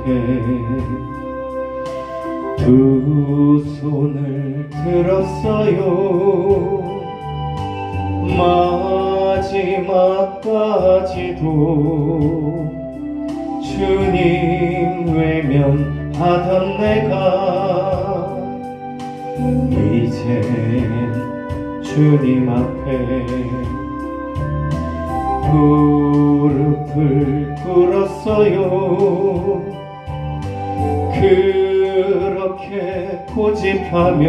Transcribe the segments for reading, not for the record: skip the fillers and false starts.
앞에 두 손을 들었어요. 마지막까지도 주님 외면하던 내가 이젠 주님 앞에 무릎을 꿇었어요. 그렇게 고집하며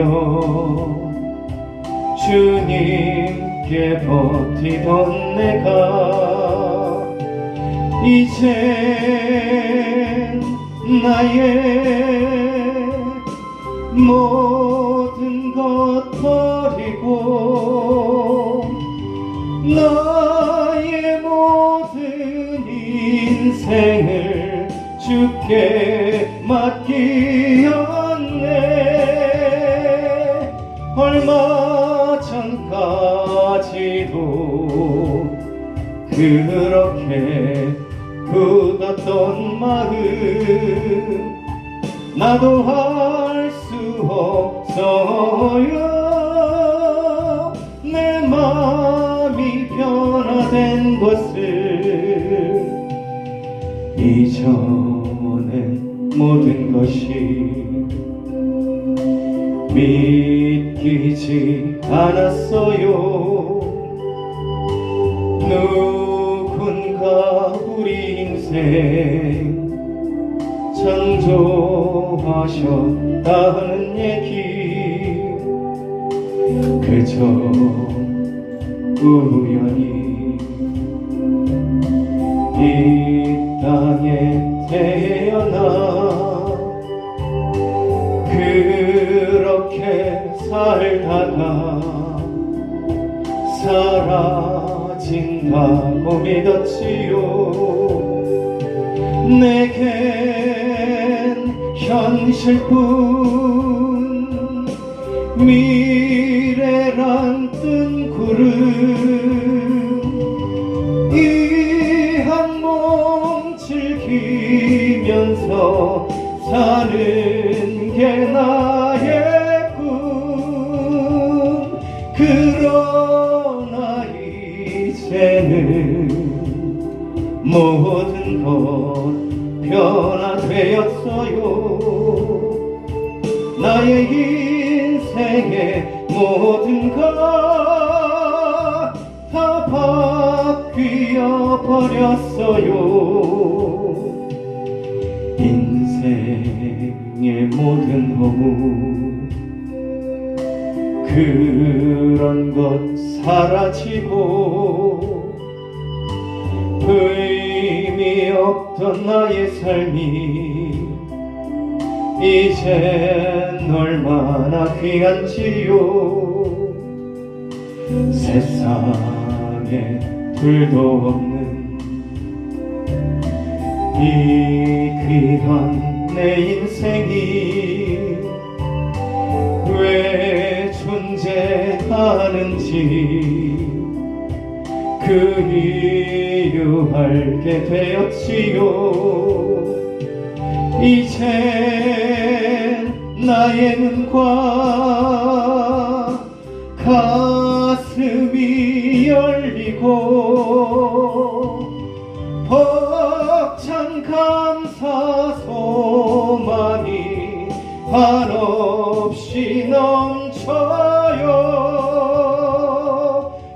주님께 버티던 내가 이젠 나의 모든 것 버리고 나의 모든 인생을 주께 맡기었네. 얼마 전까지도 그렇게 굳었던 마음 나도 할 수 없어요. 내 마음이 변화된 것을 이전엔 모든 것이 믿기지 않았어요. 누군가 우리 인생 창조하셨다는 얘기 그저 우연히 이 땅에 태어나 그렇게 살다가 사라진다고 믿었지요. 내겐 현실뿐 미래란 뜬 구름 이 한 몸 즐기면서 사는 게 나의 꿈. 그러나 이제는 모든 것 변화되었어요. 나의 인생의 모든 것 다 바뀌어 버렸어요. 인생의 모든 허무 그런 것 사라지고 의미 없던 나의 삶이 이젠 얼마나 귀한지요. 세상에 둘도 없는 이 귀한 내 인생이 왜 존재하는지 그 이유 알게 되었지요. 이젠 나의 눈과 가슴이 열리고 벅찬 감사 소망이 한없이 넘쳐요.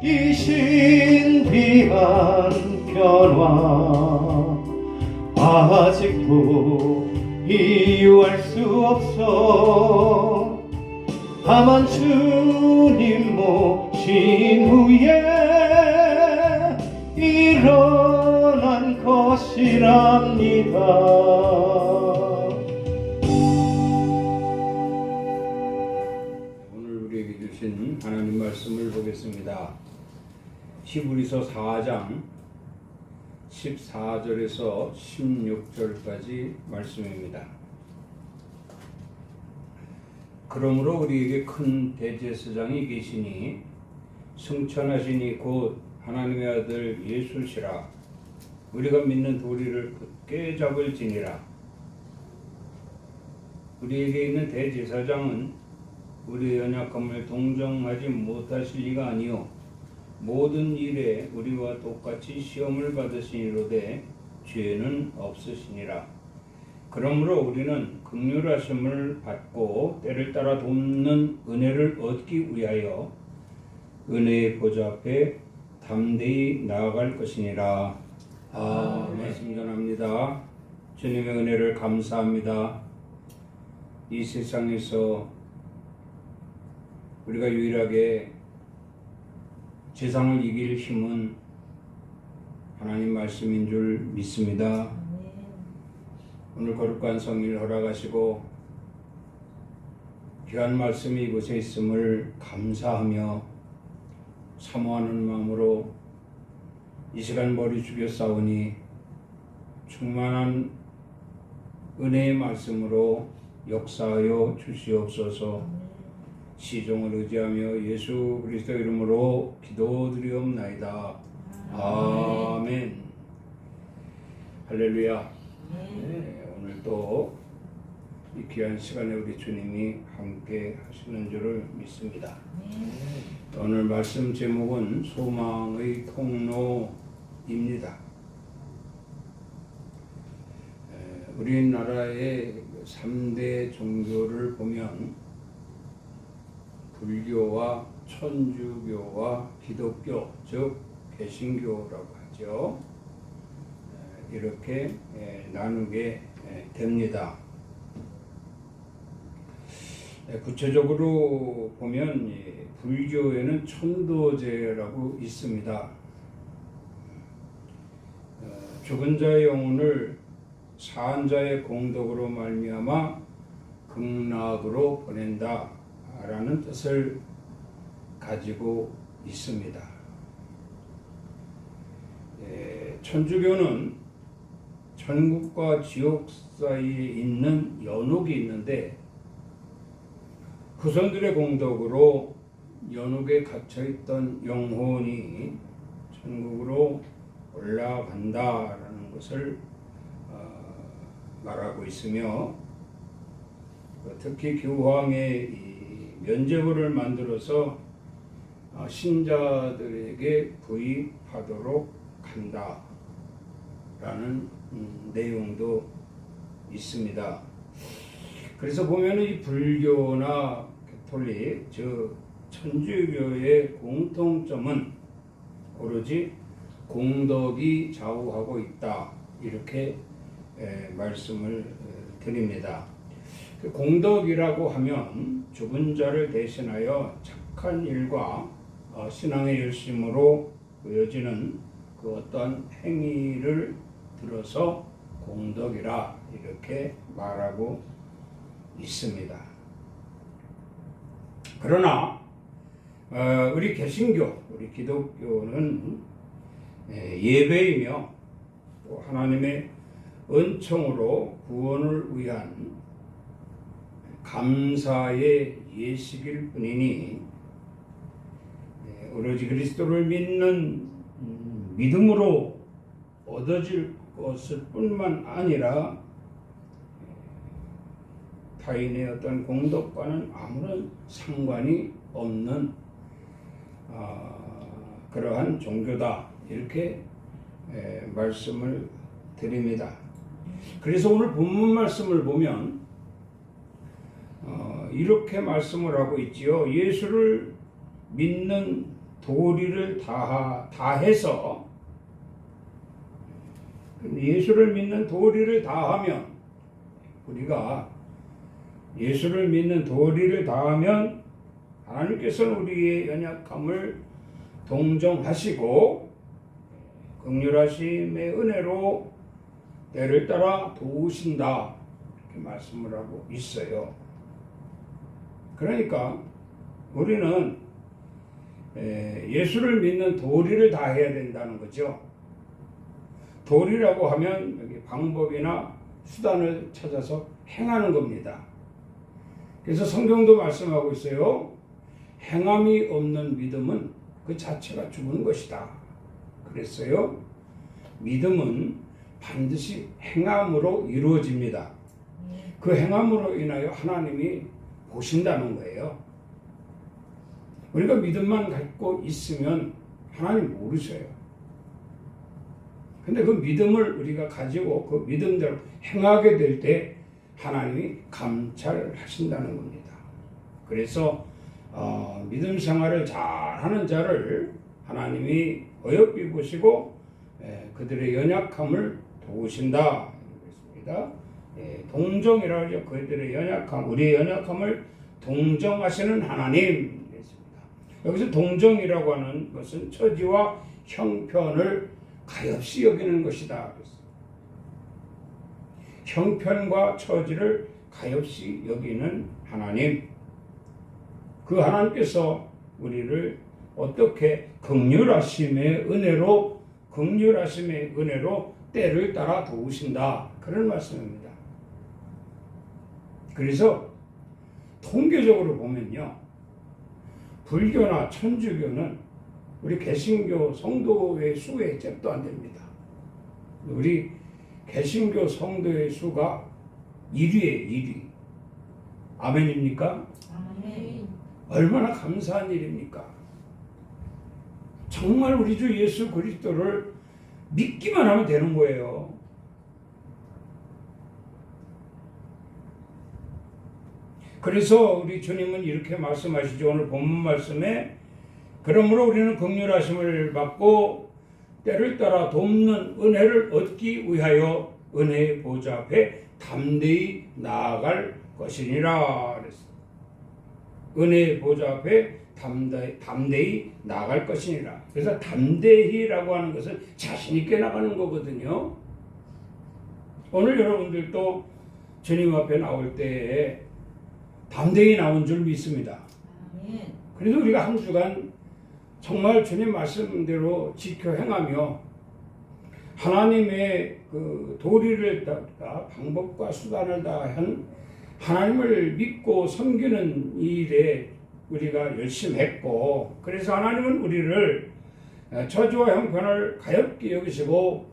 이 신비한 변화 아직도 이유할 수 없어. 다만 주님 모신 후에 일어난 것이랍니다. 오늘 우리에게 주신 하나님 말씀을 보겠습니다. 히브리서 4장 14절에서 16절까지 말씀입니다. 그러므로 우리에게 큰 대제사장이 계시니 승천하시니 곧 하나님의 아들 예수시라. 우리가 믿는 도리를 굳게 잡을지니라. 우리에게 있는 대제사장은 우리의 연약함을 동정하지 못하실 리가 아니요 모든 일에 우리와 똑같이 시험을 받으시니로되 죄는 없으시니라. 그러므로 우리는 긍휼하심을 받고 때를 따라 돕는 은혜를 얻기 위하여 은혜의 보좌 앞에 담대히 나아갈 것이니라. 말씀 전합니다. 주님의 은혜를 감사합니다. 이 세상에서 우리가 유일하게 세상을 이길 힘은 하나님 말씀인 줄 믿습니다. 오늘 거룩한 성일 허락하시고 귀한 말씀이 이곳에 있음을 감사하며 사모하는 마음으로 이 시간 머리 숙여 싸우니 충만한 은혜의 말씀으로 역사하여 주시옵소서. 시종을 의지하며 예수 그리스도 이름으로 기도드리옵나이다. 아멘. 할렐루야. 오늘 또 이 귀한 시간에 우리 주님이 함께 하시는 줄을 믿습니다. 오늘 말씀 제목은 소망의 통로입니다. 우리나라의 3대 종교를 보면 불교와 천주교와 기독교, 즉 개신교라고 하죠. 이렇게 나누게 됩니다. 구체적으로 보면 불교에는 천도제라고 있습니다. 죽은 자의 영혼을 사한 자의 공덕으로 말미암아 극락으로 보낸다 라는 뜻을 가지고 있습니다. 천주교는 천국과 지옥 사이에 있는 연옥이 있는데 후손들의 공덕으로 연옥에 갇혀있던 영혼이 천국으로 올라간다라는 것을 말하고 있으며 특히 교황의 이 면죄부를 만들어서 신자들에게 구입하도록 한다라는 내용도 있습니다. 그래서 보면 이 불교나 가톨릭, 즉 천주교의 공통점은 오로지 공덕이 좌우하고 있다 이렇게 말씀을 드립니다. 공덕이라고 하면 죽은 자를 대신하여 착한 일과 신앙의 열심으로 보여지는 그 어떤 행위를 들어서 공덕이라 이렇게 말하고 있습니다. 그러나 우리 개신교, 우리 기독교는 예배이며 또 하나님의 은총으로 구원을 위한 감사의 예식일 뿐이니 오로지 그리스도를 믿는 믿음으로 얻어질 것일 뿐만 아니라 타인의 어떤 공덕과는 아무런 상관이 없는 그러한 종교다 이렇게 말씀을 드립니다. 그래서 오늘 본문 말씀을 보면 이렇게 말씀을 하고 있지요. 예수를 믿는 도리를 다해서 예수를 믿는 도리를 다하면 우리가 예수를 믿는 도리를 다하면 하나님께서는 우리의 연약함을 동정하시고 긍휼하심의 은혜로 때를 따라 도우신다 이렇게 말씀을 하고 있어요. 그러니까 우리는 예수를 믿는 도리를 다해야 된다는 거죠. 도리라고 하면 여기 방법이나 수단을 찾아서 행하는 겁니다. 그래서 성경도 말씀하고 있어요. 행함이 없는 믿음은 그 자체가 죽은 것이다. 그랬어요. 믿음은 반드시 행함으로 이루어집니다. 그 행함으로 인하여 하나님이 보신다는 거예요. 우리가 믿음만 갖고 있으면 하나님 모르셔요. 근데 그 믿음을 우리가 가지고 그 믿음대로 행하게 될 때 하나님이 감찰하신다는 겁니다. 그래서 믿음 생활을 잘하는 자를 하나님이 어여삐 보시고 그들의 연약함을 도우신다. 그렇습니다. 동정이라고 하죠. 그들의 연약함, 우리의 연약함을 동정하시는 하나님. 그렇습니다. 여기서 동정이라고 하는 것은 처지와 형편을 가엾이 여기는 것이다. 형편과 처지를 가엾이 여기는 하나님. 그 하나님께서 우리를 어떻게 긍휼하심의 은혜로 때를 따라 도우신다. 그런 말씀입니다. 그래서 통계적으로 보면요, 불교나 천주교는 우리 개신교 성도의 수에 잽도 안 됩니다. 우리 개신교 성도의 수가 1위에 1위. 아멘입니까? 아멘. 얼마나 감사한 일입니까? 정말 우리 주 예수 그리스도를 믿기만 하면 되는 거예요. 그래서 우리 주님은 이렇게 말씀하시죠. 오늘 본문 말씀에 그러므로 우리는 긍휼하심을 받고 때를 따라 돕는 은혜를 얻기 위하여 은혜의 보좌 앞에 담대히 나아갈 것이니라. 은혜의 보좌 앞에 담대히 나아갈 것이니라. 그래서 담대히라고 하는 것은 자신 있게 나가는 거거든요. 오늘 여러분들도 주님 앞에 나올 때에 담대히 나온 줄 믿습니다. 아멘. 그래서 우리가 한 주간 정말 주님 말씀대로 지켜 행하며 하나님의 그 도리를 따라 방법과 수단을 다한 하나님을 믿고 섬기는 일에 우리가 열심히 했고, 그래서 하나님은 우리를 처지와 형편을 가엾게 여기시고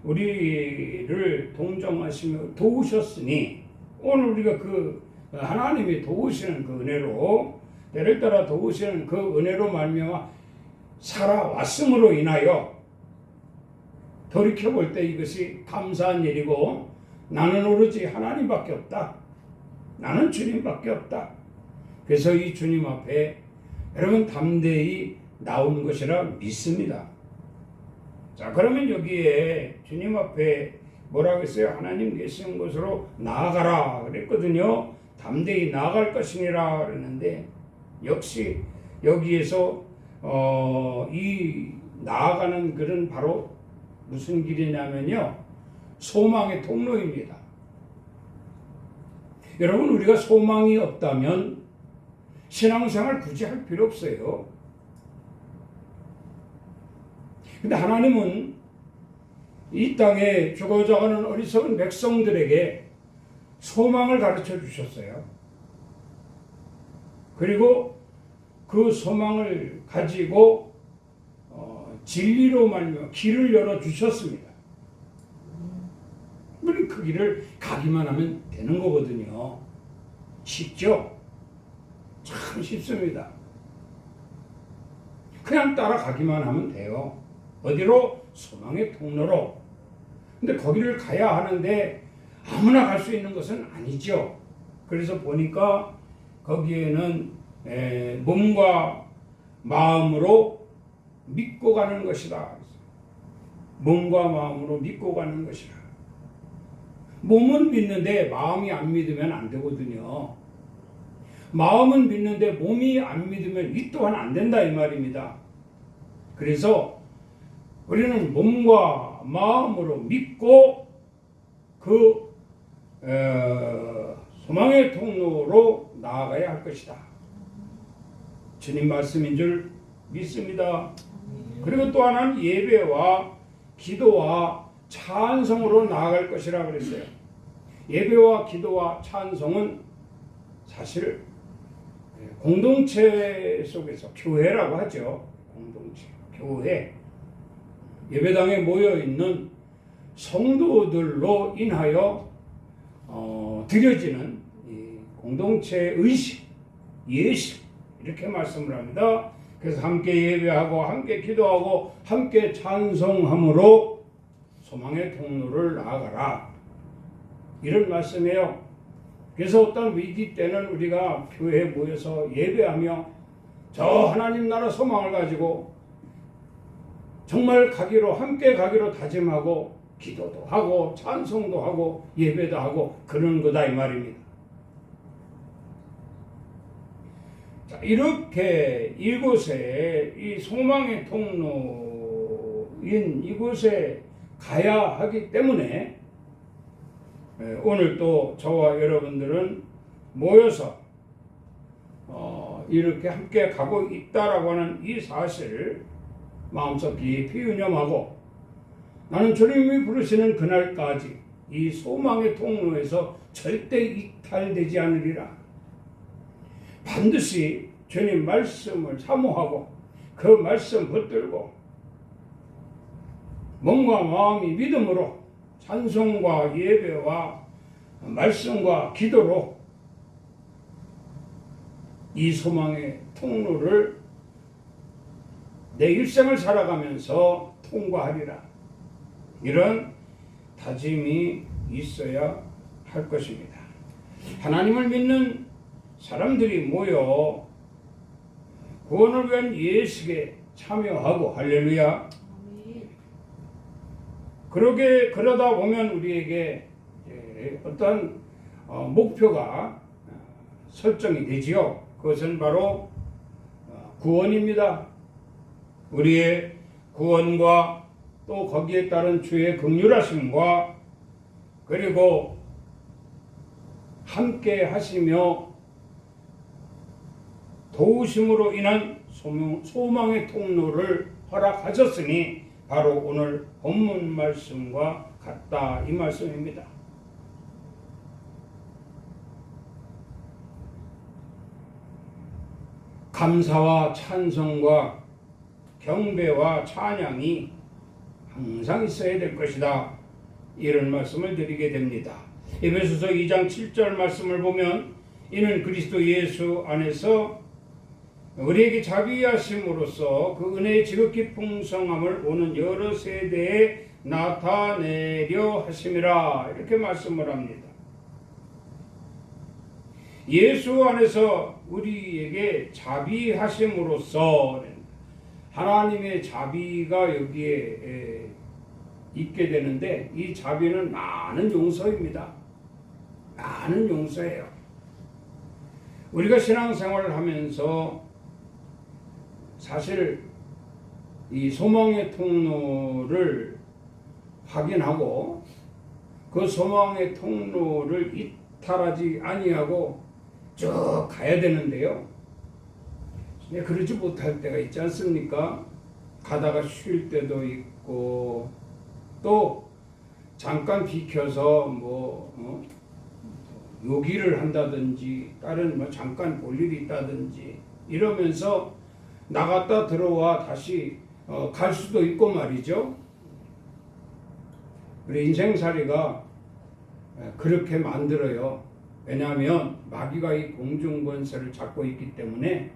우리를 동정하시며 도우셨으니, 오늘 우리가 그 하나님이 도우시는 그 은혜로, 때를 따라 도우시는 그 은혜로 말미암아 살아왔음으로 인하여 돌이켜볼 때 이것이 감사한 일이고, 나는 오로지 하나님밖에 없다, 나는 주님밖에 없다. 그래서 이 주님 앞에 여러분 담대히 나온 것이라 믿습니다. 자, 그러면 여기에 주님 앞에 뭐라고 했어요? 하나님 계시는 곳으로 나아가라 그랬거든요. 담대히 나아갈 것이니라 그랬는데, 역시 여기에서 이 나아가는 길은 바로 무슨 길이냐면요, 소망의 통로입니다. 여러분, 우리가 소망이 없다면 신앙생활 굳이 할 필요 없어요. 근데 하나님은 이 땅에 죽어져가는 어리석은 백성들에게 소망을 가르쳐 주셨어요. 그리고 그 소망을 가지고 진리로 말미암아 길을 열어 주셨습니다. 우리 그 길을 가기만 하면 되는 거거든요. 쉽죠? 참 쉽습니다. 그냥 따라가기만 하면 돼요. 어디로? 소망의 통로로. 근데 거기를 가야 하는데 아무나 갈 수 있는 것은 아니죠. 그래서 보니까 거기에는 몸과 마음으로 믿고 가는 것이다. 몸과 마음으로 믿고 가는 것이다. 몸은 믿는데 마음이 안 믿으면 안 되거든요. 마음은 믿는데 몸이 안 믿으면 이 또한 안 된다, 이 말입니다. 그래서 우리는 몸과 마음으로 믿고 그 소망의 통로로 나아가야 할 것이다. 주님 말씀인 줄 믿습니다. 그리고 또 하나는 예배와 기도와 찬송으로 나아갈 것이라 그랬어요. 예배와 기도와 찬송은 사실 공동체 속에서 교회라고 하죠. 공동체, 교회. 예배당에 모여 있는 성도들로 인하여 드려지는 이 공동체 의식, 예식 이렇게 말씀을 합니다. 그래서 함께 예배하고 함께 기도하고 함께 찬송함으로 소망의 통로를 나아가라 이런 말씀이에요. 그래서 어떤 위기 때는 우리가 교회에 모여서 예배하며 저 하나님 나라 소망을 가지고 정말 함께 가기로 다짐하고 기도도 하고 찬송도 하고 예배도 하고 그런 거다 이 말입니다. 자, 이렇게 이곳에 이 소망의 통로인 이곳에 가야 하기 때문에 오늘 또 저와 여러분들은 모여서 이렇게 함께 가고 있다라고 하는 이 사실을 마음속 깊이 유념하고 나는 주님이 부르시는 그날까지 이 소망의 통로에서 절대 이탈되지 않으리라. 반드시 주님 말씀을 사모하고 그 말씀 붙들고 몸과 마음이 믿음으로 찬송과 예배와 말씀과 기도로 이 소망의 통로를 내 일생을 살아가면서 통과하리라. 이런 다짐이 있어야 할 것입니다. 하나님을 믿는 사람들이 모여 구원을 위한 예식에 참여하고 할렐루야. 그러다 보면 우리에게 어떤 목표가 설정이 되지요. 그것은 바로 구원입니다. 우리의 구원과 또 거기에 따른 주의 긍휼하심과 그리고 함께 하시며 도우심으로 인한 소망의 통로를 허락하셨으니 바로 오늘 본문 말씀과 같다 이 말씀입니다. 감사와 찬송과 경배와 찬양이 항상 있어야 될 것이다. 이런 말씀을 드리게 됩니다. 에베소서 2장 7절 말씀을 보면 이는 그리스도 예수 안에서 우리에게 자비하심으로써 그 은혜의 지극히 풍성함을 오는 여러 세대에 나타내려 하심이라 이렇게 말씀을 합니다. 예수 안에서 우리에게 자비하심으로써 하나님의 자비가 여기에 있게 되는데 이 자비는 많은 용서입니다. 많은 용서예요. 우리가 신앙생활을 하면서 사실 이 소망의 통로를 확인하고 그 소망의 통로를 이탈하지 아니하고 쭉 가야 되는데요. 그러지 못할 때가 있지 않습니까? 가다가 쉴 때도 있고 또 잠깐 비켜서 요기를 한다든지 다른 잠깐 볼 일이 있다든지 이러면서 나갔다 들어와 다시 갈 수도 있고 말이죠. 우리 인생살이가 그렇게 만들어요. 왜냐하면 마귀가 이 공중권세를 잡고 있기 때문에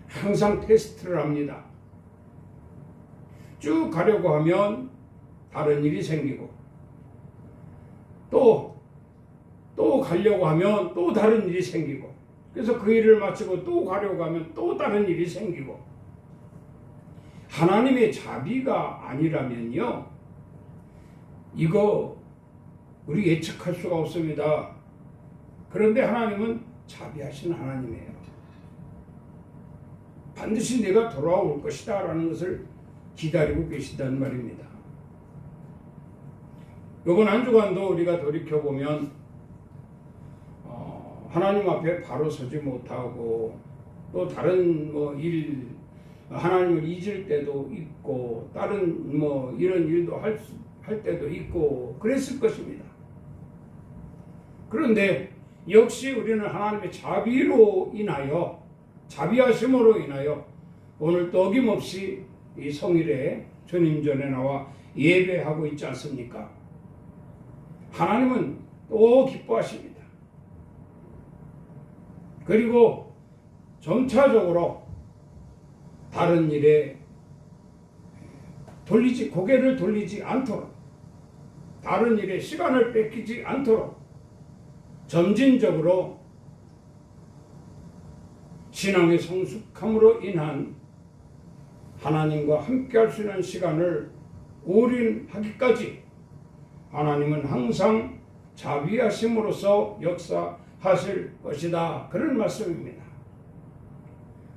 항상 테스트를 합니다. 쭉 가려고 하면 다른 일이 생기고 또 가려고 하면 또 다른 일이 생기고 그래서 그 일을 마치고 또 가려고 하면 또 다른 일이 생기고 하나님의 자비가 아니라면요 이거 우리 예측할 수가 없습니다. 그런데 하나님은 자비하신 하나님이에요. 반드시 내가 돌아올 것이다 라는 것을 기다리고 계시단 말입니다. 이번 한 주간도 우리가 돌이켜보면 하나님 앞에 바로 서지 못하고 또 다른 하나님을 잊을 때도 있고 다른 이런 일도 할 때도 있고 그랬을 것입니다. 그런데 역시 우리는 하나님의 자비로 인하여 자비하심으로 인하여 오늘도 어김없이 이 성일에 주님 전에 나와 예배하고 있지 않습니까? 하나님은 또 기뻐하십니다. 그리고 점차적으로 다른 일에 고개를 돌리지 않도록, 다른 일에 시간을 뺏기지 않도록 점진적으로 신앙의 성숙함으로 인한 하나님과 함께 할 수 있는 시간을 올인하기까지 하나님은 항상 자비하심으로써 역사하실 것이다. 그런 말씀입니다.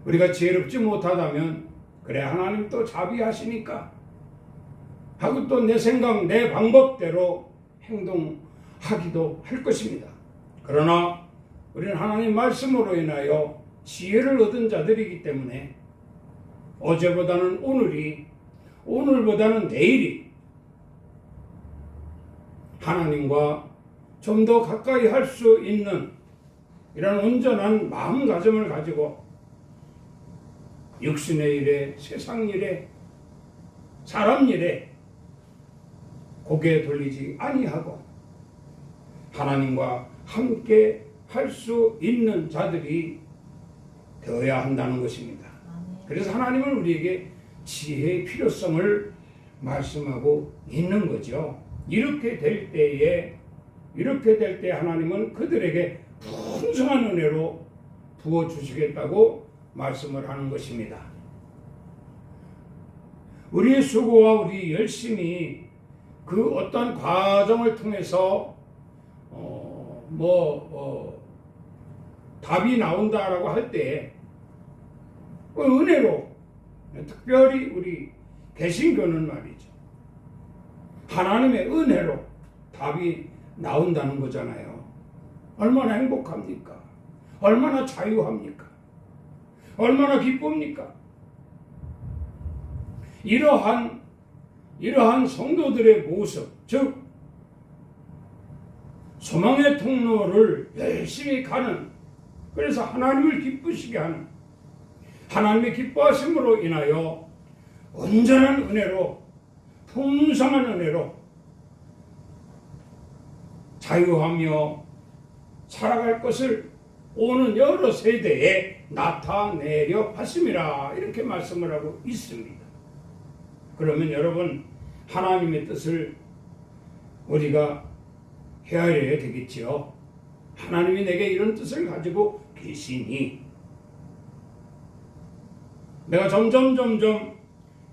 우리가 지혜롭지 못하다면 그래 하나님 또 자비하시니까 하고 또 내 생각 내 방법대로 행동하기도 할 것입니다. 그러나 우리는 하나님 말씀으로 인하여 지혜를 얻은 자들이기 때문에 어제보다는 오늘보다는 내일이 하나님과 좀 더 가까이 할 수 있는 이런 온전한 마음가짐을 가지고 육신의 일에, 세상 일에, 사람 일에 고개 돌리지 아니하고 하나님과 함께 할 수 있는 자들이 되어야 한다는 것입니다. 그래서 하나님은 우리에게 지혜의 필요성을 말씀하고 있는 거죠. 이렇게 될 때 하나님은 그들에게 풍성한 은혜로 부어주시겠다고 말씀을 하는 것입니다. 우리의 수고와 우리 열심히 그 어떤 과정을 통해서 답이 나온다라고 할 때 은혜로, 특별히 우리 개신교는 말이죠, 하나님의 은혜로 답이 나온다는 거잖아요. 얼마나 행복합니까? 얼마나 자유합니까? 얼마나 기쁩니까? 이러한 성도들의 모습, 즉 소망의 통로를 열심히 가는, 그래서 하나님을 기쁘시게 하는, 하나님의 기뻐하심으로 인하여 온전한 은혜로, 풍성한 은혜로 자유하며 살아갈 것을 오는 여러 세대에 나타내려 하심이라, 이렇게 말씀을 하고 있습니다. 그러면 여러분, 하나님의 뜻을 우리가 헤아려야 되겠지요. 하나님이 내게 이런 뜻을 가지고 계시니 내가 점점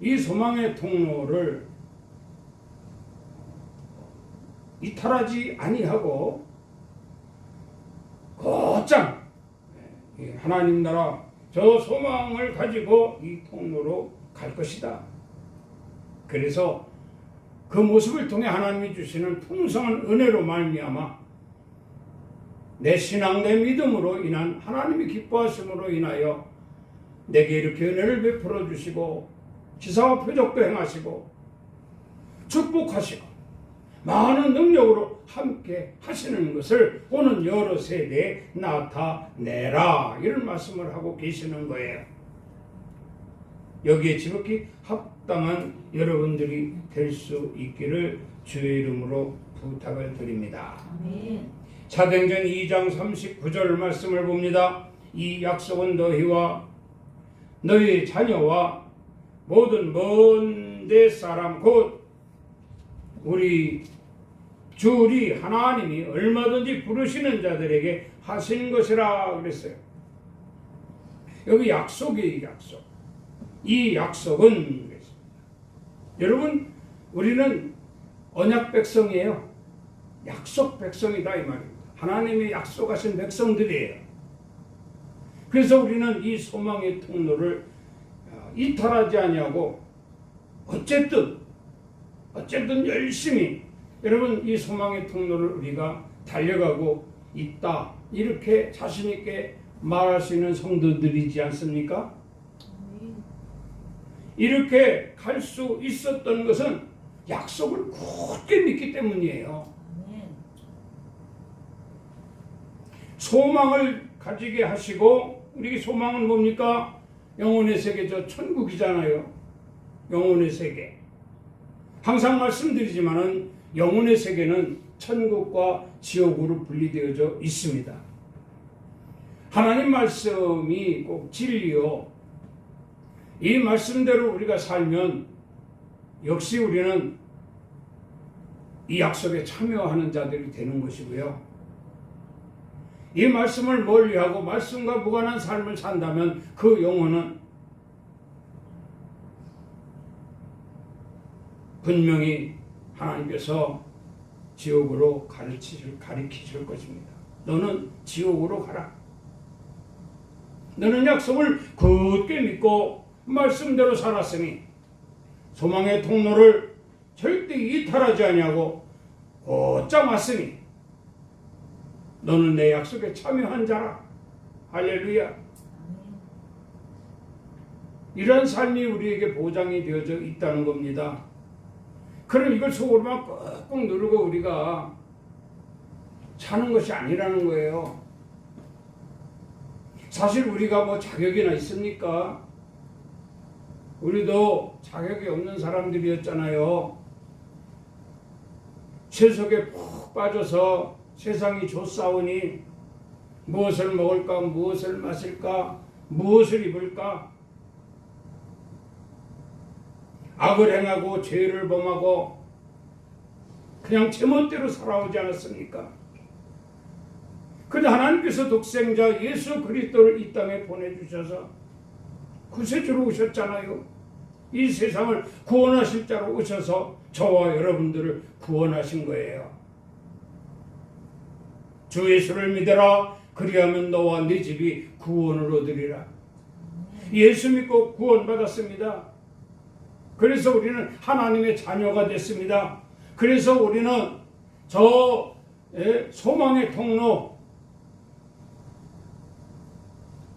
이 소망의 통로를 이탈하지 아니하고 곧장 하나님 나라 저 소망을 가지고 이 통로로 갈 것이다. 그래서 그 모습을 통해 하나님이 주시는 풍성한 은혜로 말미암아 내 신앙, 내 믿음으로 인한 하나님이 기뻐하심으로 인하여 내게 이렇게 은혜를 베풀어 주시고 기사와 표적도 행하시고 축복하시고 많은 능력으로 함께 하시는 것을 오는 여러 세대에 나타내라, 이런 말씀을 하고 계시는 거예요. 여기에 지극히 합당한 여러분들이 될 수 있기를 주의 이름으로 부탁을 드립니다. 아멘. 사도행전 2장 39절 말씀을 봅니다. 이 약속은 너희와 너희 자녀와 모든 먼 데 사람 곧 우리 주 우리 하나님이 얼마든지 부르시는 자들에게 하신 것이라 그랬어요. 여기 약속이에요. 약속. 이 약속은 그랬습니다. 여러분, 우리는 언약 백성이에요. 약속 백성이다 이 말입니다. 하나님이 약속하신 백성들이에요. 그래서 우리는 이 소망의 통로를 이탈하지 아니하고 어쨌든 열심히 여러분 이 소망의 통로를 우리가 달려가고 있다, 이렇게 자신 있게 말할 수 있는 성도들이지 않습니까? 이렇게 갈 수 있었던 것은 약속을 굳게 믿기 때문이에요. 소망을 가지게 하시고, 우리 소망은 뭡니까? 영혼의 세계, 저 천국이잖아요. 영혼의 세계. 항상 말씀드리지만은 영혼의 세계는 천국과 지옥으로 분리되어져 있습니다. 하나님 말씀이 꼭 진리요. 이 말씀대로 우리가 살면 역시 우리는 이 약속에 참여하는 자들이 되는 것이고요. 이 말씀을 멀리하고 말씀과 무관한 삶을 산다면 그 영혼은 분명히 하나님께서 지옥으로 가리키실 것입니다. 너는 지옥으로 가라. 너는 약속을 굳게 믿고 말씀대로 살았으니 소망의 통로를 절대 이탈하지 아니하고 곧장 왔으니 너는 내 약속에 참여한 자라. 할렐루야. 이런 삶이 우리에게 보장이 되어져 있다는 겁니다. 그럼 이걸 속으로만 꾹꾹 누르고 우리가 사는 것이 아니라는 거예요. 사실 우리가 뭐 자격이나 있습니까? 우리도 자격이 없는 사람들이었잖아요. 세속에 푹 빠져서 세상이 좋사오니 무엇을 먹을까, 무엇을 마실까, 무엇을 입을까, 악을 행하고 죄를 범하고 그냥 제멋대로 살아오지 않았습니까? 그런데 하나님께서 독생자 예수 그리스도를 이 땅에 보내주셔서 구세주로 오셨잖아요. 이 세상을 구원하실 자로 오셔서 저와 여러분들을 구원하신 거예요. 주 예수를 믿어라. 그리하면 너와 네 집이 구원을 얻으리라. 예수 믿고 구원받았습니다. 그래서 우리는 하나님의 자녀가 됐습니다. 그래서 우리는 저 소망의 통로,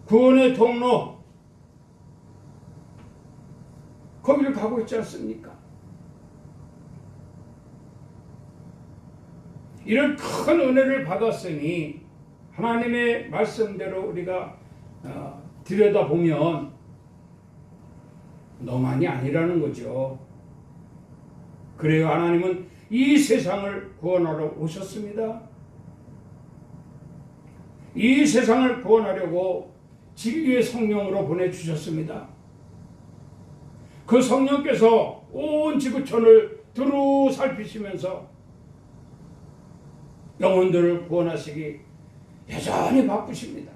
구원의 통로, 거기를 가고 있지 않습니까? 이런 큰 은혜를 받았으니 하나님의 말씀대로 우리가 들여다보면 너만이 아니라는 거죠. 그래요. 하나님은 이 세상을 구원하러 오셨습니다. 이 세상을 구원하려고 진리의 성령으로 보내주셨습니다. 그 성령께서 온 지구촌을 두루 살피시면서 영혼들을 구원하시기 여전히 바쁘십니다.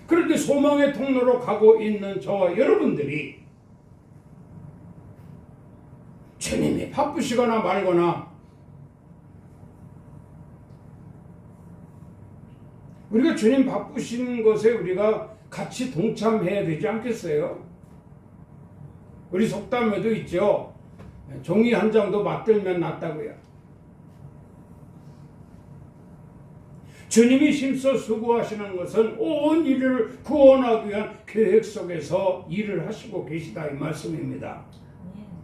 그런데 소망의 통로로 가고 있는 저와 여러분들이 주님이 바쁘시거나 말거나 우리가 주님 바쁘신 것에 우리가 같이 동참해야 되지 않겠어요? 우리 속담에도 있죠. 종이 한 장도 맞들면 낫다고요. 주님이 힘써 수고하시는 것은 온 인류를 구원하기 위한 계획 속에서 일을 하시고 계시다 이 말씀입니다.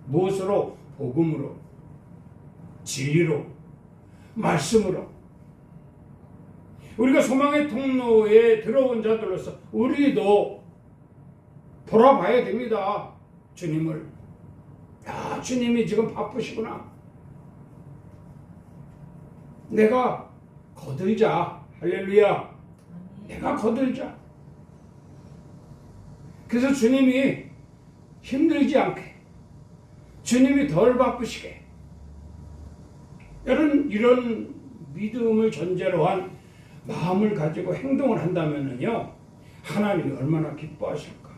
무엇으로? 복음으로, 진리로, 말씀으로. 우리가 소망의 통로에 들어온 자들로서 우리도 돌아봐야 됩니다. 주님을. 야, 주님이 지금 바쁘시구나. 내가 거들자. 할렐루야. 내가 거들자. 그래서 주님이 힘들지 않게, 주님이 덜 바쁘시게, 이런 믿음을 전제로 한 마음을 가지고 행동을 한다면요, 하나님이 얼마나 기뻐하실까.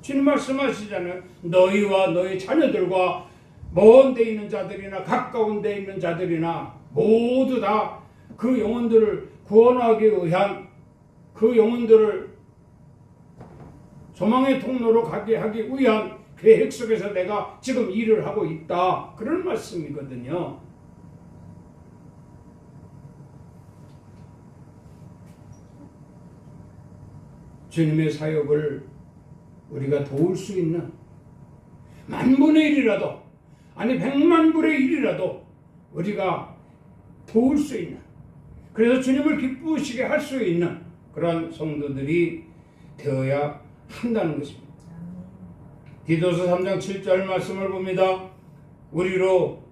주님 말씀하시잖아요. 너희와 너희 자녀들과 먼 데 있는 자들이나 가까운 데 있는 자들이나 모두 다 그 영혼들을 구원하기 위한, 그 영혼들을 소망의 통로로 가게 하기 위한 계획 속에서 내가 지금 일을 하고 있다. 그런 말씀이거든요. 주님의 사역을 우리가 도울 수 있는 만분의 일이라도, 아니 100만분의 1이라도 우리가 도울 수 있는, 그래서 주님을 기쁘시게 할 수 있는 그러한 성도들이 되어야 한다는 것입니다. 디도서 3장 7절 말씀을 봅니다. 우리로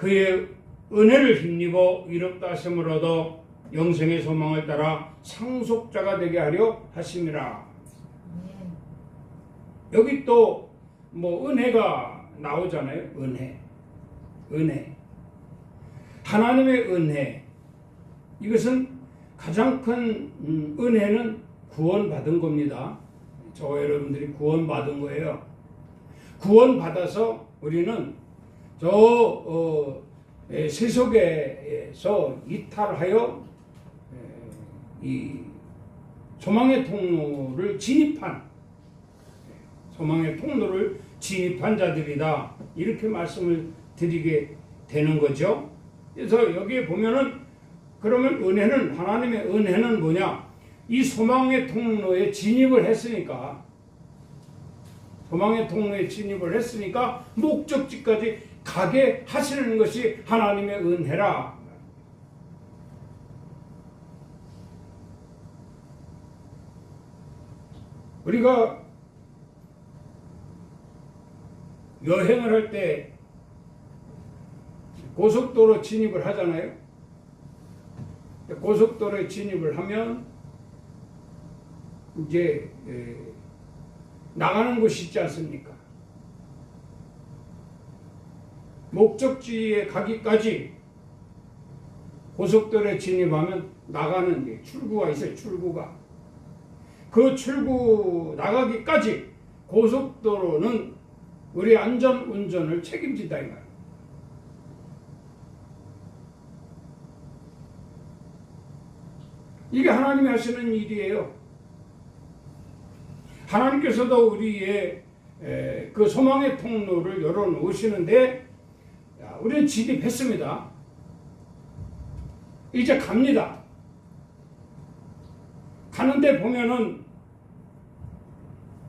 그의 은혜를 힘입어 이롭다 하심을 얻어 영생의 소망을 따라 상속자가 되게 하려 하심이라. 여기 또 뭐 은혜가 나오잖아요. 은혜. 하나님의 은혜. 이것은 가장 큰 은혜는 구원받은 겁니다. 저와 여러분들이 구원받은 거예요. 구원받아서 우리는 세속에서 이탈하여 이 소망의 통로를 진입한 자들이다. 이렇게 말씀을 드리게 되는 거죠. 그래서 여기에 보면은 그러면 하나님의 은혜는 뭐냐? 이 소망의 통로에 진입을 했으니까 목적지까지 가게 하시는 것이 하나님의 은혜라. 우리가 여행을 할 때 고속도로 진입을 하잖아요. 고속도로에 진입을 하면 이제 나가는 곳이 있지 않습니까? 목적지에 가기까지 고속도로에 진입하면 나가는 게 출구가 있어요. 그 출구 나가기까지 고속도로는 우리 안전 운전을 책임진다 이 말이에요. 이게 하나님이 하시는 일이에요. 하나님께서도 우리의 그 소망의 통로를 열어놓으시는데 우리는 진입했습니다. 이제 갑니다. 가는데 보면은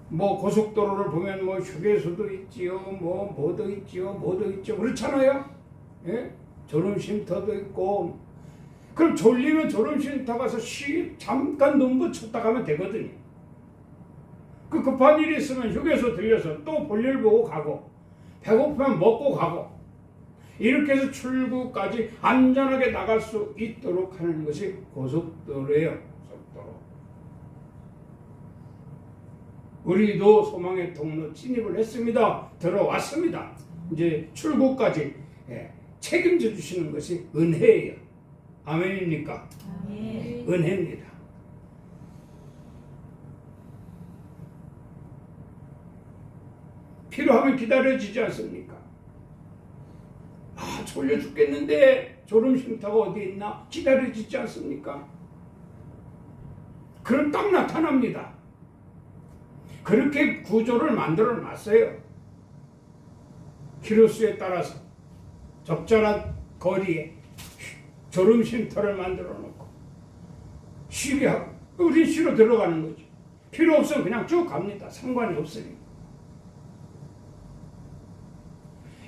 뭐 고속도로를 보면 뭐 휴게소도 있지요, 뭐도 있지요, 그렇잖아요. 예? 졸음쉼터도 있고. 그럼 졸리면 졸음쉼터 가서 잠깐 눈 붙였다 가면 되거든요. 그 급한 일이 있으면 휴게소 들려서 또 볼일 보고 가고, 배고프면 먹고 가고, 이렇게 해서 출구까지 안전하게 나갈 수 있도록 하는 것이 고속도로예요. 고속도로. 우리도 소망의 통로 진입을 했습니다. 들어왔습니다. 이제 출구까지 책임져 주시는 것이 은혜예요. 아멘입니까? 아멘. 은혜입니다. 필요하면 기다려지지 않습니까? 졸려 죽겠는데 졸음쉼터가 어디 있나? 기다려지지 않습니까? 그럼 딱 나타납니다. 그렇게 구조를 만들어 놨어요. 키로수에 따라서 적절한 거리에 졸음쉼터를 만들어 놓고 쉬게 하고 우리 쉬러 들어가는 거죠. 필요 없으면 그냥 쭉 갑니다. 상관이 없으니까.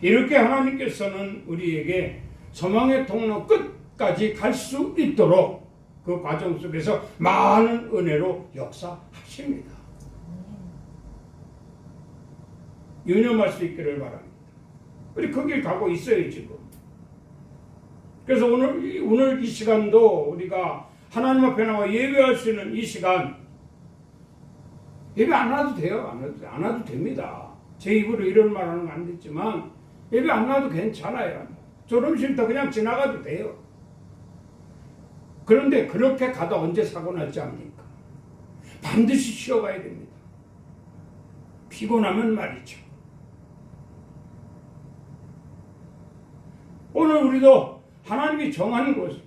이렇게 하나님께서는 우리에게 소망의 통로 끝까지 갈 수 있도록 그 과정 속에서 많은 은혜로 역사하십니다. 유념할 수 있기를 바랍니다. 우리 그 길 가고 있어요 지금. 그래서 오늘 이 시간도 우리가 하나님 앞에 나와 예배할 수 있는 이 시간, 예배 안 와도 돼요. 안 와도 됩니다. 제 입으로 이런 말하는 건 안 됐지만 예배 안 와도 괜찮아요. 졸음쉼터 그냥 지나가도 돼요. 그런데 그렇게 가다 언제 사고 날지 압니까? 반드시 쉬어가야 됩니다. 피곤하면 말이죠. 오늘 우리도 하나님이 정한 곳,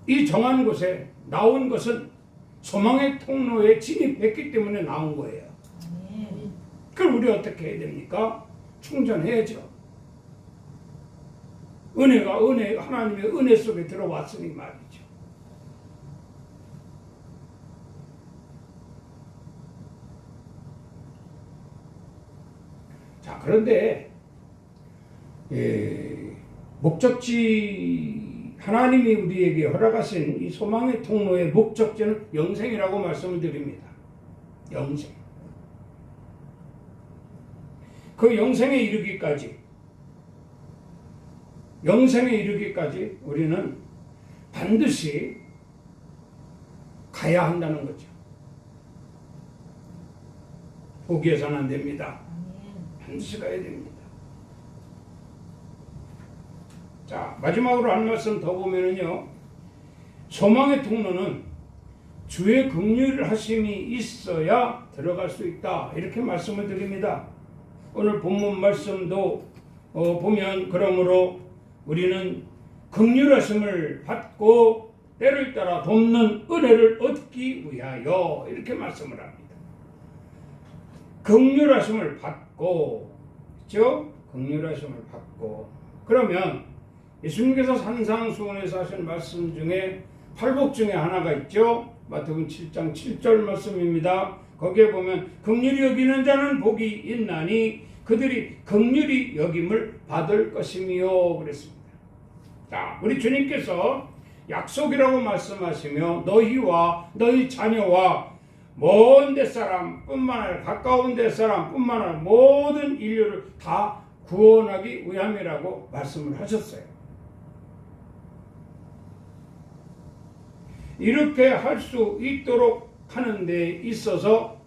이 정한 곳에 나온 것은 소망의 통로에 진입했기 때문에 나온 거예요. 그럼 우리 어떻게 해야 됩니까? 충전해야죠. 하나님의 은혜 속에 들어왔으니 말이죠. 자, 그런데 목적지, 하나님이 우리에게 허락하신 이 소망의 통로의 목적지는 영생이라고 말씀을 드립니다. 영생. 그 영생에 이르기까지 영생에 이르기까지 우리는 반드시 가야 한다는 거죠. 포기해서는 안 됩니다. 반드시 가야 됩니다. 자, 마지막으로 한 말씀 더 보면은요, 소망의 통로는 주의 긍휼 하심이 있어야 들어갈 수 있다, 이렇게 말씀을 드립니다. 오늘 본문 말씀도 보면, 그러므로 우리는 긍휼 하심을 받고 때를 따라 돕는 은혜를 얻기 위하여, 이렇게 말씀을 합니다. 긍휼 하심을 받고, 그렇죠? 긍휼 하심을 받고. 그러면 예수님께서 산상수훈에서 하신 말씀 중에 팔복 중에 하나가 있죠. 마태복음 7장 7절 말씀입니다. 거기에 보면 긍휼히 여기는 자는 복이 있나니 그들이 긍휼히 여김을 받을 것이며 그랬습니다. 자, 우리 주님께서 약속이라고 말씀하시며 너희와 너희 자녀와 먼 데사람 뿐만 아니라 가까운 데사람 뿐만 아니라 모든 인류를 다 구원하기 위함이라고 말씀을 하셨어요. 이렇게 할 수 있도록 하는 데 있어서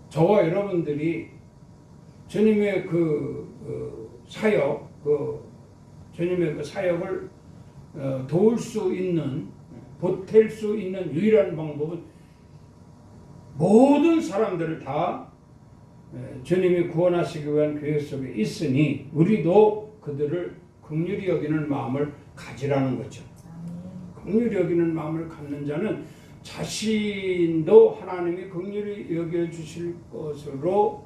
저와 여러분들이 주님의 사역, 주님의 그 사역을 도울 수 있는, 보탤 수 있는 유일한 방법은 모든 사람들을 다 주님이 구원하시기 위한 계획 속에 있으니 우리도 그들을 긍휼히 여기는 마음을 가지라는 거죠. 긍휼히 여기는 마음을 갖는 자는 자신도 하나님이 긍휼히 여겨주실 것으로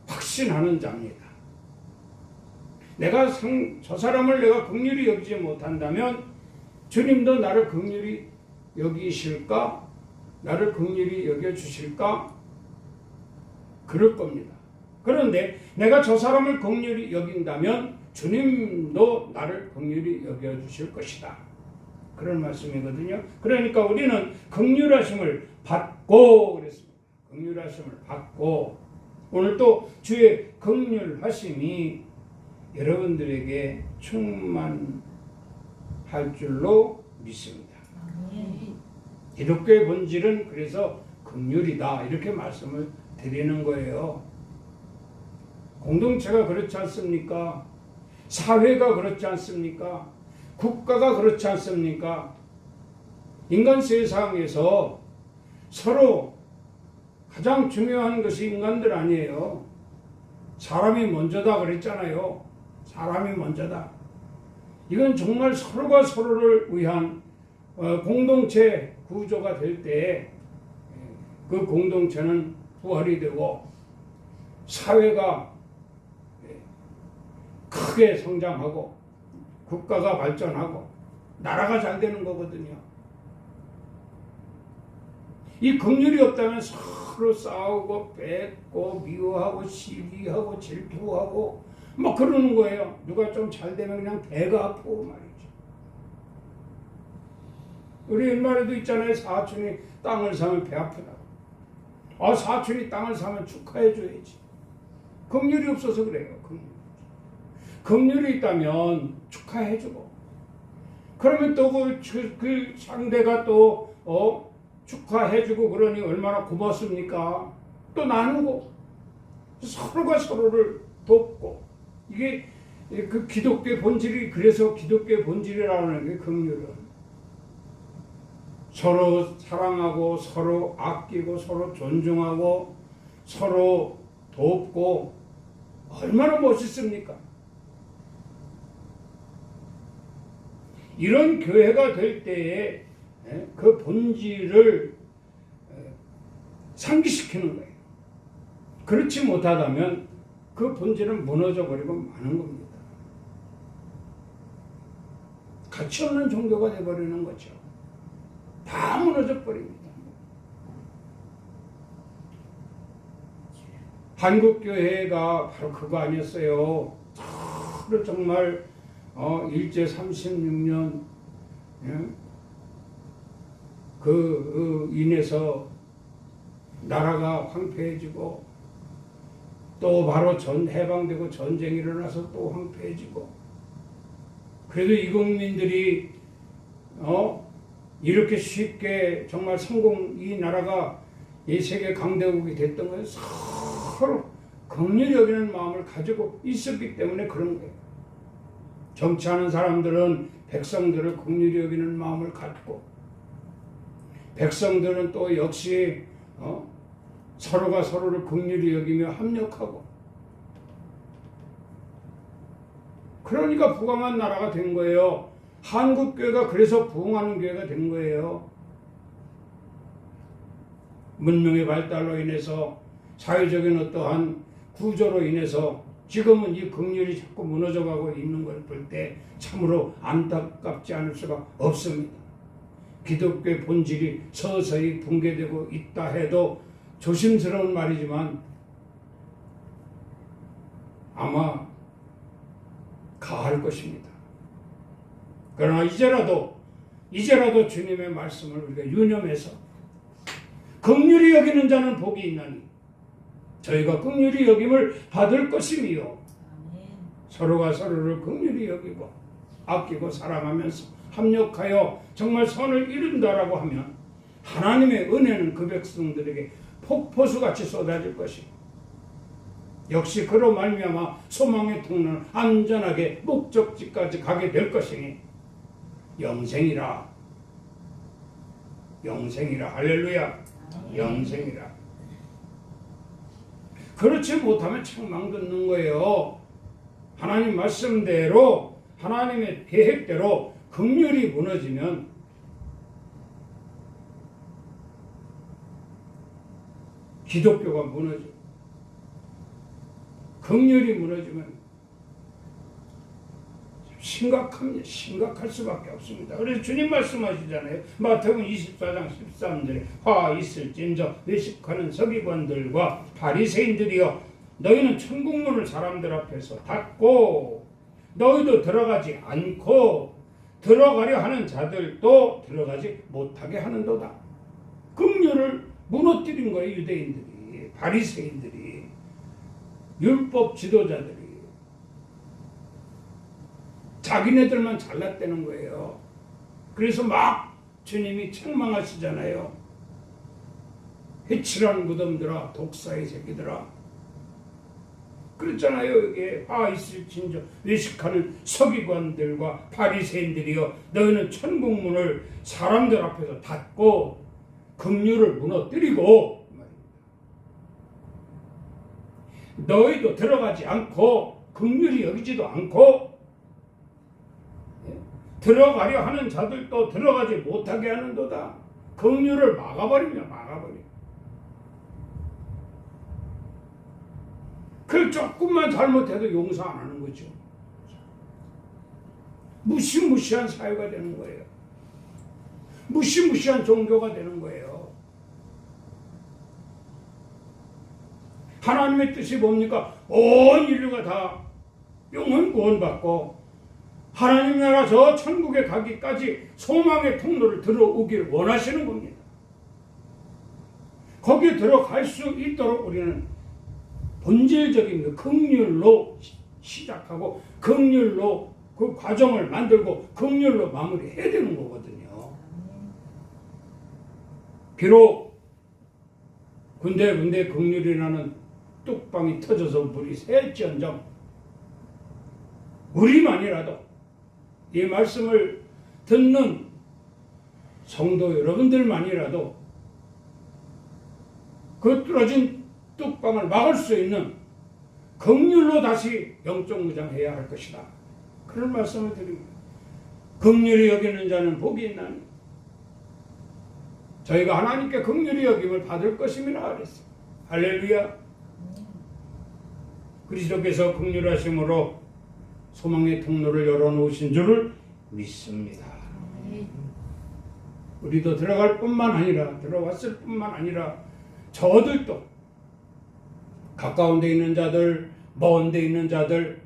확신하는 자입니다. 저 사람을 내가 긍휼히 여기지 못한다면 주님도 나를 긍휼히 여기실까? 나를 긍휼히 여겨주실까? 그럴 겁니다. 그런데 내가 저 사람을 긍휼히 여긴다면 주님도 나를 긍휼히 여겨주실 것이다. 그런 말씀이거든요. 그러니까 우리는 긍휼하심을 받고 그랬습니다. 긍휼하심을 받고 오늘 또 주의 긍휼하심이 여러분들에게 충만할 줄로 믿습니다. 기독교의 본질은 그래서 긍휼이다, 이렇게 말씀을 드리는 거예요. 공동체가 그렇지 않습니까? 사회가 그렇지 않습니까? 국가가 그렇지 않습니까? 인간 세상에서 서로 가장 중요한 것이 인간들 아니에요. 사람이 먼저다 그랬잖아요. 사람이 먼저다. 이건 정말 서로가 서로를 위한 공동체 구조가 될 때 그 공동체는 부활이 되고 사회가 크게 성장하고 국가가 발전하고 나라가 잘 되는 거거든요. 이 긍휼이 없다면 서로 싸우고 뺏고 미워하고 시기하고 질투하고 막 그러는 거예요. 누가 좀 잘 되면 그냥 배가 아프고 말이죠. 우리 옛말에도 있잖아요. 사촌이 땅을 사면 배 아프다고. 사촌이 땅을 사면 축하해 줘야지. 긍휼이 없어서 그래요. 긍휼이 있다면 축하해 주고, 그러면 또 그 상대가 또 축하해 주고 그러니 얼마나 고맙습니까? 또 나누고 서로가 서로를 돕고, 이게 그 기독교의 본질이, 그래서 기독교의 본질이라고 하는 게 긍휼은 서로 사랑하고 서로 아끼고 서로 존중하고 서로 돕고, 얼마나 멋있습니까? 이런 교회가 될 때에 그 본질을 상기시키는 거예요. 그렇지 못하다면 그 본질은 무너져 버리고 마는 겁니다. 가치 없는 종교가 되어버리는 거죠. 다 무너져 버립니다. 한국교회가 바로 그거 아니었어요. 정말 일제 36년 인해서 나라가 황폐해지고, 또 바로 해방되고 전쟁이 일어나서 또 황폐해지고, 그래도 이 국민들이 이렇게 쉽게 정말 이 나라가 이 세계 강대국이 됐던 건 서로 긍휼히 여기는 마음을 가지고 있었기 때문에 그런 거예요. 정치하는 사람들은 백성들을 긍휼히 여기는 마음을 갖고, 백성들은 또 역시 서로가 서로를 긍휼히 여기며 협력하고, 그러니까 부강한 나라가 된 거예요. 한국교회가 그래서 부흥하는 교회가 된 거예요. 문명의 발달로 인해서, 사회적인 어떠한 구조로 인해서 지금은 이 긍휼이 자꾸 무너져가고 있는 걸 볼 때 참으로 안타깝지 않을 수가 없습니다. 기독교의 본질이 서서히 붕괴되고 있다 해도 조심스러운 말이지만 아마 가할 것입니다. 그러나 이제라도 주님의 말씀을 우리가 유념해서 긍휼히 여기는 자는 복이 있나니 저희가 긍휼히 여김을 받을 것이며, 서로가 서로를 긍휼히 여기고 아끼고 사랑하면서 합력하여 정말 선을 이룬다라고 하면 하나님의 은혜는 그 백성들에게 폭포수같이 쏟아질 것이고, 역시 그로 말미암아 소망의 통로는 안전하게 목적지까지 가게 될 것이니 영생이라 할렐루야, 영생이라. 그렇지 못하면 책망 듣는 거예요. 하나님 말씀대로, 하나님의 계획대로 긍휼이 무너지면 기독교가 무너져. 긍휼이 무너지면 심각할 수밖에 없습니다. 그래서 주님 말씀하시잖아요. 마태복음 24장 13절에 화 있을진저 외식하는 서기관들과 바리새인들이여, 너희는 천국문을 사람들 앞에서 닫고 너희도 들어가지 않고 들어가려 하는 자들도 들어가지 못하게 하는도다. 긍휼을 무너뜨린 거예요. 유대인들이, 바리새인들이, 율법 지도자들이. 자기네들만 잘났다는 거예요. 그래서 막 주님이 책망하시잖아요. 해칠한 무덤들아, 독사의 새끼들아. 그랬잖아요. 이게 화 있을진저 외식하는 서기관들과 바리새인들이여, 너희는 천국문을 사람들 앞에서 닫고 긍휼을 무너뜨리고, 너희도 들어가지 않고 긍휼히 여기지도 않고 들어가려 하는 자들도 들어가지 못하게 하는도다. 긍휼을 막아버려. 그 조금만 잘못해도 용서 안 하는 거죠. 무시무시한 사회가 되는 거예요. 무시무시한 종교가 되는 거예요. 하나님의 뜻이 뭡니까? 온 인류가 다 영원 구원받고 하나님 나라 저 천국에 가기까지 소망의 통로를 들어오길 원하시는 겁니다. 거기에 들어갈 수 있도록 우리는 본질적인 긍휼로 시작하고 긍휼로 그 과정을 만들고 긍휼로 마무리해야 되는 거거든요. 비록 군데 긍휼이라는 뚝방이 터져서 물이 셀지언정 우리만이라도 이 말씀을 듣는 성도 여러분들만이라도 그 뚫어진 뚝방을 막을 수 있는 긍휼로 다시 영적 무장해야 할 것이다. 그런 말씀을 드립니다. 긍휼히 여기는 자는 복이 있나니 저희가 하나님께 긍휼히 여김을 받을 것임이라 그랬어요. 할렐루야. 그리스도께서 긍휼하심으로 소망의 통로를 열어놓으신 줄을 믿습니다. 우리도 들어갈 뿐만 아니라 들어왔을 뿐만 아니라 저들도 가까운 데 있는 자들, 먼 데 있는 자들,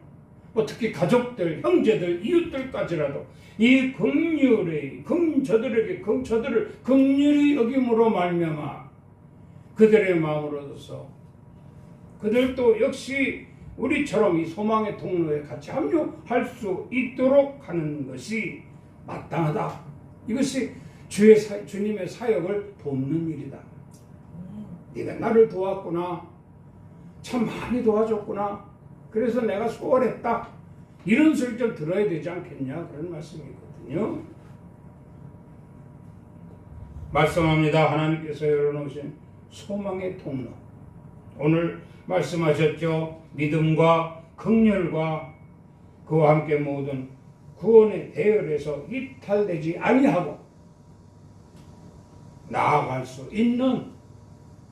특히 가족들, 형제들, 이웃들까지라도 이 긍휼의 저들을 긍휼히 여김으로 말미암아 그들의 마음을 얻어서 그들도 역시 우리처럼 이 소망의 통로에 같이 합류할 수 있도록 하는 것이 마땅하다. 이것이 주님의 사역을 돕는 일이다. 네가 나를 도왔구나. 참 많이 도와줬구나. 그래서 내가 수월했다. 이런 소리 좀 들어야 되지 않겠냐, 그런 말씀이거든요. 말씀합니다. 하나님께서 열어놓으신 소망의 통로. 오늘 말씀하셨죠. 믿음과 긍휼과 그와 함께 모든 구원의 대열에서 이탈되지 아니하고 나아갈 수 있는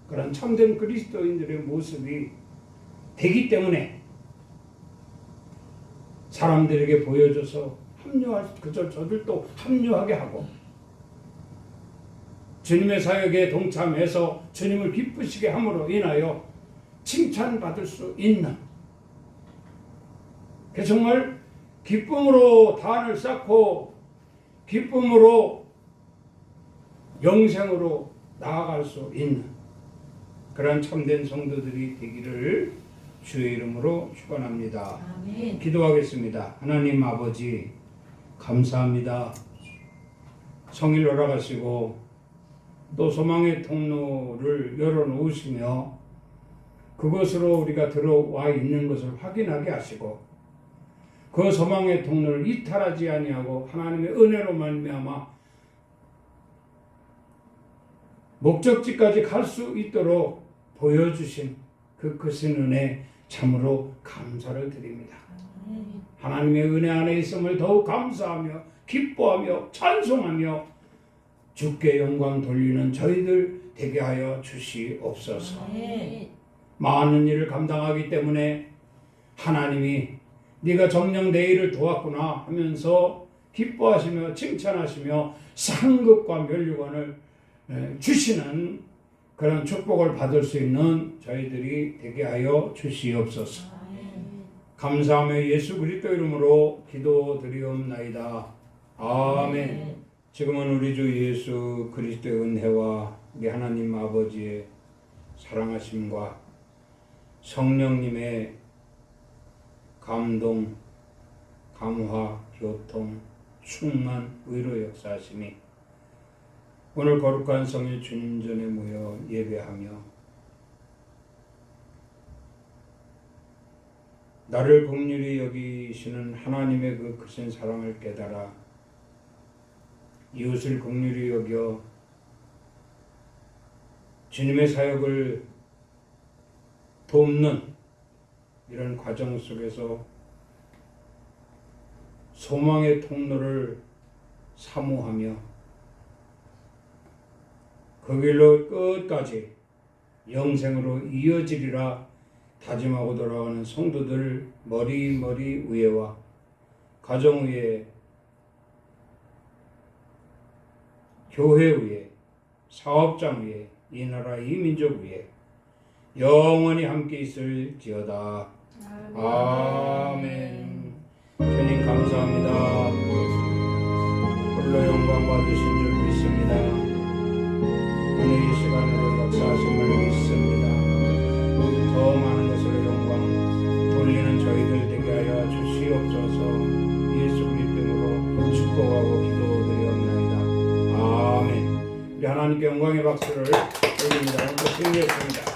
그런 참된 그리스도인들의 모습이 되기 때문에 사람들에게 보여줘서 저들도 합류하게 하고 주님의 사역에 동참해서 주님을 기쁘시게 함으로 인하여 칭찬받을 수 있는, 정말 기쁨으로 단을 쌓고 기쁨으로 영생으로 나아갈 수 있는 그런 참된 성도들이 되기를 주의 이름으로 축원합니다. 아멘. 기도하겠습니다. 하나님 아버지, 감사합니다. 성일 돌아가시고 또 소망의 통로를 열어놓으시며 그것으로 우리가 들어와 있는 것을 확인하게 하시고 그 소망의 통로를 이탈하지 아니하고 하나님의 은혜로 말미암아 목적지까지 갈 수 있도록 보여주신 그 크신 은혜 참으로 감사를 드립니다. 하나님의 은혜 안에 있음을 더욱 감사하며 기뻐하며 찬송하며 주께 영광 돌리는 저희들 되게 하여 주시옵소서. 많은 일을 감당하기 때문에 하나님이 네가 정녕 내 일을 도왔구나 하면서 기뻐하시며 칭찬하시며 상급과 면류관을 주시는 그런 축복을 받을 수 있는 저희들이 되게 하여 주시옵소서. 감사하며 예수 그리스도 이름으로 기도드리옵나이다. 아멘. 지금은 우리 주 예수 그리스도의 은혜와 우리 하나님 아버지의 사랑하심과 성령님의 감동, 감화, 교통, 충만, 위로 역사하심이 오늘 거룩한 성일 주님 전에 모여 예배하며 나를 긍휼히 여기시는 하나님의 그 크신 사랑을 깨달아 이웃을 긍휼히 여겨 주님의 사역을 돕는 이런 과정 속에서 소망의 통로를 사모하며 그 길로 끝까지 영생으로 이어지리라 다짐하고 돌아가는 성도들 머리 위에와 가정 위에 교회 위에 사업장 위에 이 나라 이 민족 위에 영원히 함께 있을지어다. 아멘. 주님 감사합니다. 홀로 영광 받으신 줄 믿습니다. 오늘 이 시간으로 역사하심을 믿습니다. 더 많은 것으로 영광 돌리는 저희들 되게 하여 주시옵소서. 예수 그리스도로 축복하고 기도드리옵나이다. 아멘. 우리 하나님께 영광의 박수를 올립니다. 오늘도 승리했습니다.